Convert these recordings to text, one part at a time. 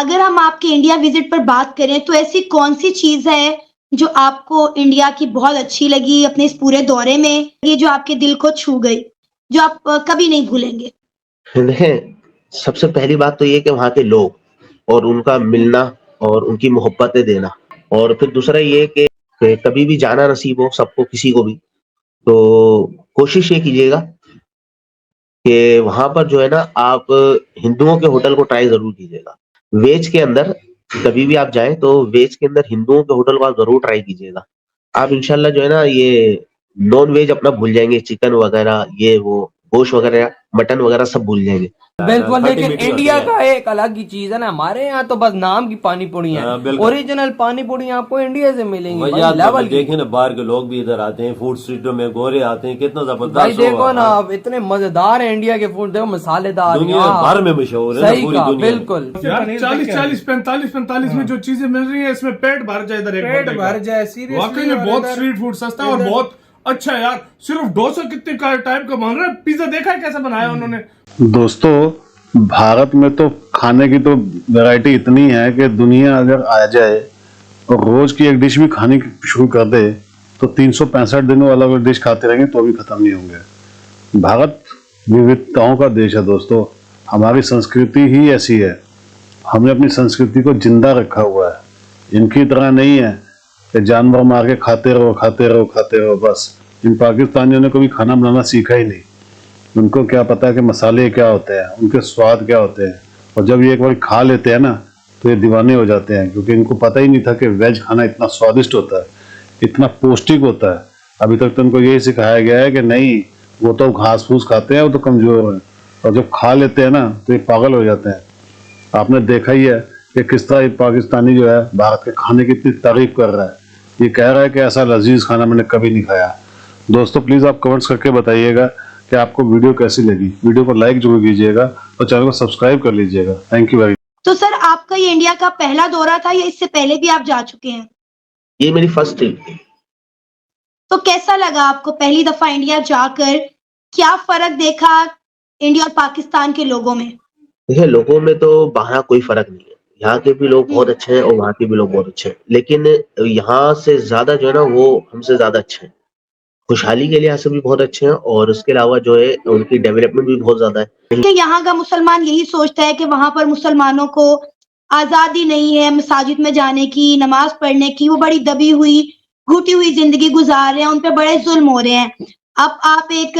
अगर हम आपके इंडिया विजिट पर बात करें तो ऐसी कौन सी चीज है जो आपको इंडिया की बहुत अच्छी लगी अपने इस पूरे दौरे में, ये जो आपके दिल को छू गई, जो आप कभी नहीं भूलेंगे? देखें, सबसे पहली बात तो ये कि वहाँ के लोग और उनका मिलना और उनकी मोहब्बतें देना। और फिर दूसरा ये कि कभी भी जाना नसीब हो सबको, किसी को भी, तो कोशिश ये कीजिएगा कि वहाँ पर जो है ना, आप हिंदुओं के होटल को ट्राई ज़रूर कीजिएगा। वेज के अंदर कभी भी आप जाएँ तो वेज के अंदर हिंदुओं के होटल को आप ज़रूर ट्राई कीजिएगा। आप इंशाल्लाह जो है ना, ये नॉन वेज अपना भूल जाएँगे, चिकन वगैरह, ये वो गोश्त वगैरह, मटन वगैरह सब भूल जाएँगे। बिल्कुल, खट्टी लेकिन मीठी इंडिया होती है। का एक अलग ही चीज है ना। हमारे यहाँ तो बस नाम की पानी पूरी है, बिल्कुल। ओरिजिनल पानी पूरी आपको इंडिया से मिलेंगी वही भाई, आप लेवल की। देखें ना, बाहर के लोग भी इधर आते हैं, फूड स्ट्रीटों में गोरे आते हैं, कितना भाई जबरदस्त देखो ना, हाँ, अब इतने मजेदार है इंडिया के फूड, देखो मसालेदार दुनिया यहाँ। भर में मशहूर है ना, सही पूरी कहा, दुनिया में। बिल्कुल। यार 40 45 में जो चीजें मिल रही है, इसमें पेट भर जाए इधर एक पेट बंदे का। भर जाए सीरियसली। वाकई में बहुत स्ट्रीट फूड सस्ता है और बहुत अच्छा है यार। सिर्फ डोसा कितने का टाइप का बन रहा है, पिज्जा देखा है कैसे बनाया उन्होंने। दोस्तों, भारत में तो खाने की तो वैरायटी इतनी है कि दुनिया अगर आ जाए और रोज की एक डिश भी खाने की शुरू कर दे तो 365 दिन वो अलग अलग डिश खाते रहेंगे तो भी खत्म नहीं होंगे। भारत विविधताओं का देश है दोस्तों, हमारी संस्कृति ही ऐसी है। हमने अपनी संस्कृति को जिंदा रखा हुआ है। इनकी तरह नहीं है कि जानवर मार के खाते रहो खाते रहो खाते रहो बस। इन पाकिस्तानियों ने कभी खाना बनाना सीखा ही नहीं। उनको क्या पता कि मसाले क्या होते हैं, उनके स्वाद क्या होते हैं। और जब ये एक बार खा लेते हैं ना तो ये दीवाने हो जाते हैं, क्योंकि इनको पता ही नहीं था कि वेज खाना इतना स्वादिष्ट होता है, इतना पौष्टिक होता है। अभी तक तो उनको यही सिखाया गया है कि नहीं, वो तो घास फूस खाते हैं, वो तो कमजोर हैं। और जब खा लेते हैं ना तो ये पागल हो जाते हैं। आपने देखा ही है कि किस तरह ये पाकिस्तानी जो है भारत के खाने की इतनी तारीफ कर रहा है। ये कह रहा है कि ऐसा लजीज खाना मैंने कभी नहीं खाया। दोस्तों, प्लीज आप कमेंट्स करके बताइएगा कि आपको वीडियो कैसी लगी। वीडियो को लाइक जरूर कीजिएगा और चैनल को सब्सक्राइब कर लीजिएगा। Thank you very much. तो सर, आपका ये इंडिया का पहला दौरा था या इससे पहले भी आप जा चुके हैं? ये मेरी फर्स्ट ट्रिप थी। तो कैसा लगा आपको पहली दफा इंडिया जाकर? क्या फर्क देखा इंडिया और पाकिस्तान के लोगों में? देखिए, लोगों में तो बाहर कोई फर्क नहीं है। यहाँ के भी लोग बहुत अच्छे हैं और वहाँ के भी लोग बहुत अच्छे हैं, लेकिन यहाँ से ज्यादा जो है ना, वो हमसे ज्यादा अच्छे हैं। खुशहाली के लिहाज से भी बहुत अच्छे हैं और उसके अलावा जो है उनकी डेवलपमेंट भी बहुत ज्यादा है। कि यहाँ का मुसलमान यही सोचता है कि वहां पर मुसलमानों को आजादी नहीं है मसाजिद में जाने की, नमाज पढ़ने की। वो बड़ी दबी हुई घुटी हुई जिंदगी गुजार रहे हैं, उन पे बड़े जुल्म हो रहे हैं। अब आप एक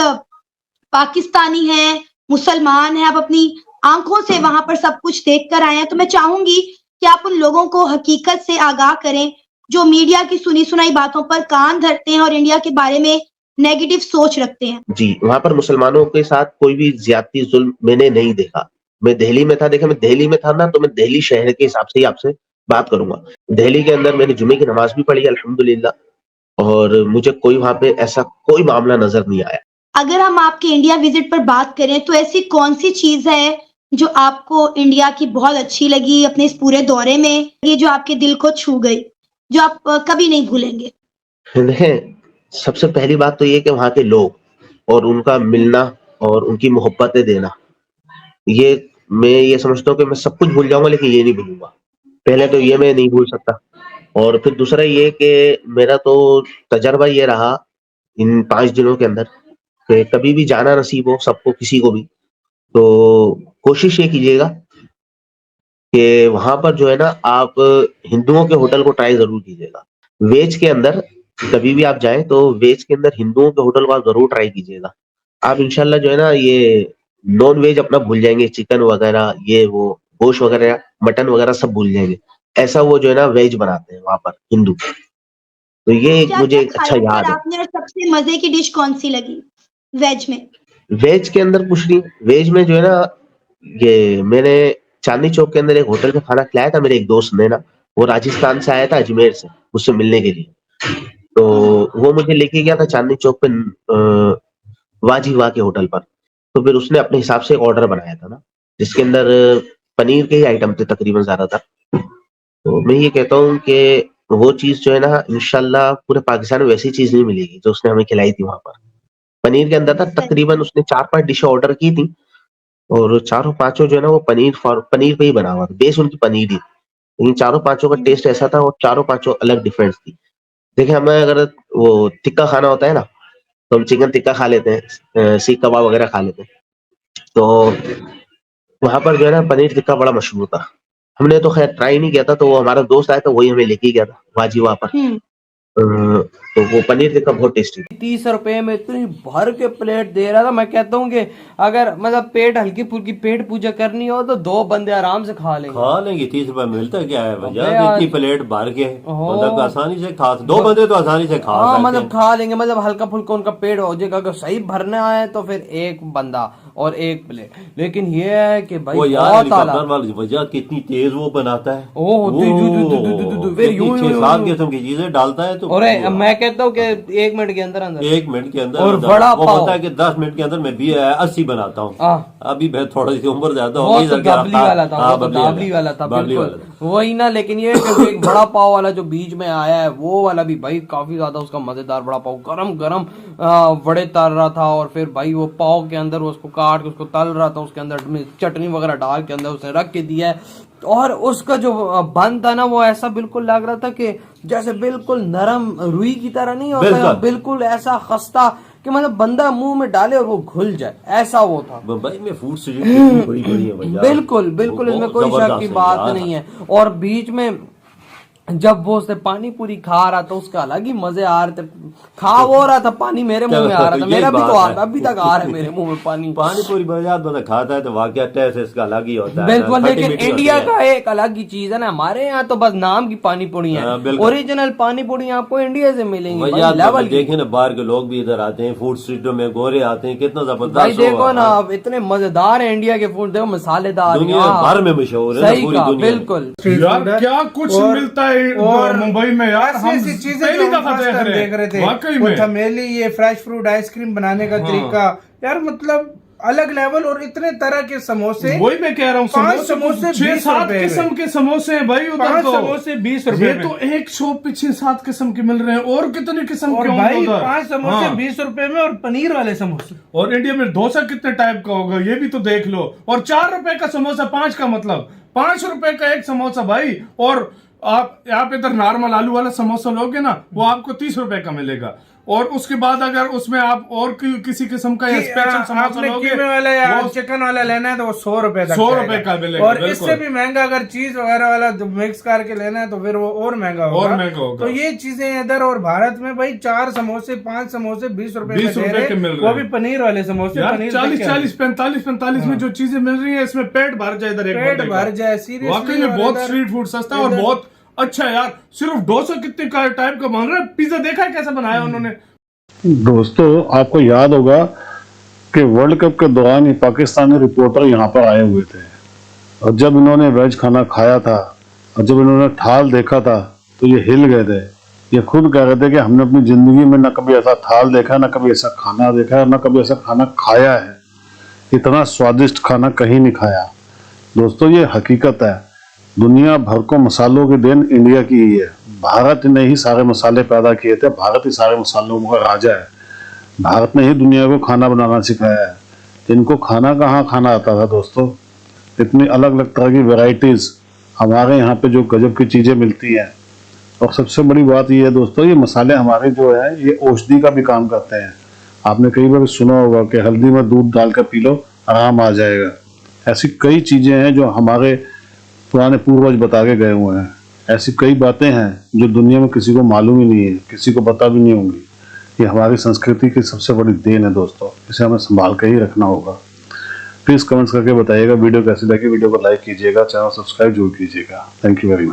पाकिस्तानी हैं, मुसलमान हैं, आप अपनी आंखों से वहां पर सब कुछ देख कर आए हैं। तो मैं चाहूंगी कि आप उन लोगों को हकीकत से आगाह करें जो मीडिया की सुनी सुनाई बातों पर कान धरते हैं और इंडिया के बारे में नेगेटिव सोच रखते हैं। जी, वहाँ पर मुसलमानों के साथ कोई भी ज्यादती जुल्म मैंने नहीं देखा। मैं दिल्ली में था, देखा मैं दिल्ली में था ना, तो मैं दिल्ली शहर के हिसाब से ही आपसे बात करूंगा। दिल्ली के अंदर मैंने जुमे की नमाज भी पढ़ी अल्हम्दुलिल्लाह, और मुझे कोई वहाँ पे ऐसा कोई मामला नजर नहीं आया। अगर हम आपके इंडिया विजिट पर बात करें तो ऐसी कौन सी चीज है जो आपको इंडिया की बहुत अच्छी लगी अपने इस पूरे दौरे में, ये जो आपके दिल को छू गई, जो आप कभी नहीं भूलेंगे? देखें, सबसे पहली बात तो ये कि वहाँ के लोग और उनका मिलना और उनकी मोहब्बतें देना। ये मैं ये समझता हूँ कि मैं सब कुछ भूल जाऊंगा, लेकिन ये नहीं भूलूंगा। पहले तो ये मैं नहीं भूल सकता। और फिर दूसरा ये कि मेरा तो तजर्बा ये रहा इन 5 दिनों के अंदर कि कभी भी जाना नसीब हो सबको, किसी को भी, तो कोशिश ये कीजिएगा कि वहां पर जो है ना, आप हिंदुओं के होटल को ट्राई जरूर कीजिएगा। वेज के अंदर कभी भी आप जाएं तो वेज के अंदर हिंदुओं के होटल को आप जरूर ट्राई कीजिएगा। आप इंशाल्लाह जो है ना, ये नॉन वेज अपना भूल जाएंगे, चिकन वगैरह, ये वो गोश्त वगैरह, मटन वगैरह सब भूल जाएंगे। ऐसा वो जो है ना वेज बनाते हैं वहां पर हिंदू। तो ये एक मुझे क्या एक अच्छा खाया याद सर है। आपने और सबसे मजे की डिश कौन सी लगी वेज में? वेज के अंदर कुछ नहीं, वेज में जो है ना, ये मैंने चांदनी चौक के अंदर एक होटल का खाना खिलाया था मेरे एक दोस्त ने ना। वो राजस्थान से आया था, अजमेर से, मुझसे मिलने के लिए। तो वो मुझे लेके गया था चांदनी चौक पे वाजी वाह के होटल पर। तो फिर उसने अपने हिसाब से ऑर्डर बनाया था ना, जिसके अंदर पनीर के ही आइटम थे तकरीबन ज्यादातर। तो मैं ये कहता हूँ कि वो चीज जो है ना, इंशाल्लाह पूरे पाकिस्तान में वैसी चीज नहीं मिलेगी जो उसने हमें खिलाई थी वहां पर। पनीर के अंदर था तकरीबन, उसने 4-5 डिशें ऑर्डर की थी, और चारों पांचों जो है ना वो पनीर पे ही बना हुआ था, बेस उनकी पनीर ही, लेकिन चारों पांचों का टेस्ट ऐसा था और चारों पांचों अलग डिफरेंस थी। देखिए हमें अगर वो टिक्का खाना होता है ना, तो हम चिकन टिक्का खा लेते हैं, सीख कबाब वगैरह खा लेते हैं, तो वहां पर जो है ना पनीर टिक्का बड़ा मशहूर था। हमने तो खैर ट्राई नहीं किया था, तो वो हमारा दोस्त आया था, वही हमें लेके गया था वाजी वहां पर। तो वो पनीर टिक्का बहुत टेस्टी। 30 रुपए में इतनी भर के प्लेट दे रहा था। मैं कहता हूँ कि अगर मतलब पेट हल्की फुल्की पेट पूजा करनी हो तो 2 बंदे आराम से खा लेंगे। 30 रुपए मिलता क्या है भैया, अबे यार। इतनी प्लेट भर के ओहो। मतलब आसानी से खा, 2 बंदे तो आसानी से खा हाँ सकते मतलब हैं। खा लेंगे, मतलब हल्का फुल्का उनका पेट हो जाएगा। अगर सही भरना है तो फिर 1 बंदा और 1 प्लेट। लेकिन ये है कि भाई वो यार बहुत हेलीकॉप्टर आला। वाली वजह कितनी तेज वो बनाता है, ओह, फिर यूं 6-7 किस्म की चीजें डालता है। तो और मैं कहता हूँ कि 1 मिनट के अंदर अंदर 1 मिनट के अंदर और अंदर बड़ा वो पाव। बोलता है कि 10 मिनट के अंदर मैं 80 बनाता हूँ। अभी मैं थोड़ी सी उम्र ज्यादा हो वो गई, तो जरा दाबली वाला था, हाँ, वो तो दाबली वाला था, बाबली बिल्कुल वाला। वही ना। लेकिन ये कि एक बड़ा पाव वाला जो बीच में आया है वो वाला भी भाई काफी ज्यादा उसका मजेदार बड़ा पाव, गरम गरम बड़े तल रहा था। और फिर भाई वो पाव के अंदर उसको काट के उसको तल रहा था, उसके अंदर चटनी वगैरह डाल के अंदर उसने रख के दिया है। और उसका जो बन था ना वो ऐसा बिल्कुल लग रहा था कि जैसे बिल्कुल नरम रुई की तरह नहीं होता, बिल्कुल ऐसा खस्ता कि मतलब बंदा मुंह में डाले और वो घुल जाए, ऐसा वो था। मुंबई में फूड स्ट्रीट कितनी बड़ी बड़ी है भैया, बिल्कुल बिल्कुल, इसमें कोई शक की बात नहीं है। और बीच में जब वो उसने पानी पूरी खा रहा था उसका अलग ही मजे आ रहे थे। खा वो रहा था, पानी मेरे मुंह में आ रहा था, मेरा भी तो आ रहा, अभी तक आ रहा है मेरे मुंह में पानी पूरी बाजार बंदा खाता है तो वाकई टेस्ट इसका अलग ही होता है। बिल्कुल, लेकिन इंडिया का एक अलग ही चीज है ना, हमारे यहाँ तो बस नाम की पानी पूरी है, ओरिजिनल पानी पूरी आपको इंडिया से मिलेंगी लेवल। देखे ना बाहर के लोग भी इधर आते हैं, फूड स्ट्रीटों में गोरे आते हैं, कितना जबरदस्त भाई देखो ना, अब इतने मजेदार है इंडिया के फूड, देखो मसालेदार, दुनिया भर में मशहूर है सही कहा, बिल्कुल। यार क्या कुछ मिलता है और मुंबई में यार, हम ऐसी चीजें पहली जो दफा देख रहे थे, वाकई वो में थमेली, ये फ्रेश फ्रूट आइसक्रीम बनाने का तरीका, यार मतलब अलग लेवल। और इतने तरह के समोसे, वही मैं कह रहा हूँ, 5 समोसे 6-7 किस्म के समोसे हैं भाई उधर। 5 तो समोसे 20 रुपए ये तो एक शॉप पे 6-7 किस्म के मिल रहे हैं, और कितने किस्म और के भाई होंगे उधर। 5 समोसे हाँ। 20 रुपए में, और पनीर वाले समोसे। और इंडिया में डोसा कितने टाइप का होगा ये भी तो देख लो। और 4 रुपए का समोसा, 5 का मतलब 5 रुपए का एक समोसा भाई। और आप यहाँ पे इधर नॉर्मल आलू वाला समोसा लोगे ना, वो आपको 30 रुपए का मिलेगा। और उसके बाद अगर उसमें आप और किसी किस्म का स्पेशल समोसा लोगे, कीमे वाला या चिकन वाला लेना है तो वो 100 रुपए तक 100 रुपए का मिलेगा। और इससे भी महंगा अगर चीज वगैरह वाला मिक्स करके लेना है तो फिर वो और महंगा होगा। तो ये चीजें इधर, और भारत में भाई 4 समोसे 5 समोसे 20 रुपए में दे रहे हैं, वो भी पनीर वाले समोसे। 40-40 45 में जो चीजें मिल रही है, इसमें पेट भर जाए इधर, पेट भर जाए सीरियसली। वाकई में बहुत स्ट्रीट फूड सस्ता है और बहुत अच्छा है यार। सिर्फ डोसा कितने टाइप का बन रहा है, पिज्जा देखा है कैसा बनाया उन्होंने। दोस्तों आपको याद होगा कि वर्ल्ड कप के दौरान ही पाकिस्तानी रिपोर्टर यहाँ पर आए हुए थे, और जब इन्होंने वेज खाना खाया था और जब इन्होंने थाल देखा था तो ये हिल गए थे। ये खुद कह रहे थे कि हमने अपनी जिंदगी में न कभी ऐसा थाल देखा, न कभी ऐसा खाना देखा है, न कभी ऐसा खाना खाया है। इतना स्वादिष्ट खाना कहीं नहीं खाया। दोस्तों ये हकीकत है, दुनिया भर को मसालों की देन इंडिया की ही है। भारत ने ही सारे मसाले पैदा किए थे, भारत ही सारे मसालों का राजा है। भारत ने ही दुनिया को खाना बनाना सिखाया है। इनको खाना कहाँ खाना आता था दोस्तों, इतनी अलग अलग तरह की वैरायटीज हमारे यहाँ पे जो गजब की चीजें मिलती हैं। और सबसे बड़ी बात ये है दोस्तों, ये मसाले हमारे जो है ये औषधि का भी काम करते हैं। आपने कई बार सुना होगा कि हल्दी में दूध डाल कर पी लो आराम आ जाएगा। ऐसी कई चीजें हैं जो हमारे पुराने पूर्वज बता के गए हुए हैं। ऐसी कई बातें हैं जो दुनिया में किसी को मालूम ही नहीं है, किसी को पता भी नहीं होंगी। ये हमारी संस्कृति की सबसे बड़ी देन है दोस्तों, इसे हमें संभाल के ही रखना होगा। प्लीज कमेंट्स करके बताइएगा वीडियो कैसी लगी। वीडियो को लाइक कीजिएगा, चैनल सब्सक्राइब जरूर कीजिएगा। Thank you very much.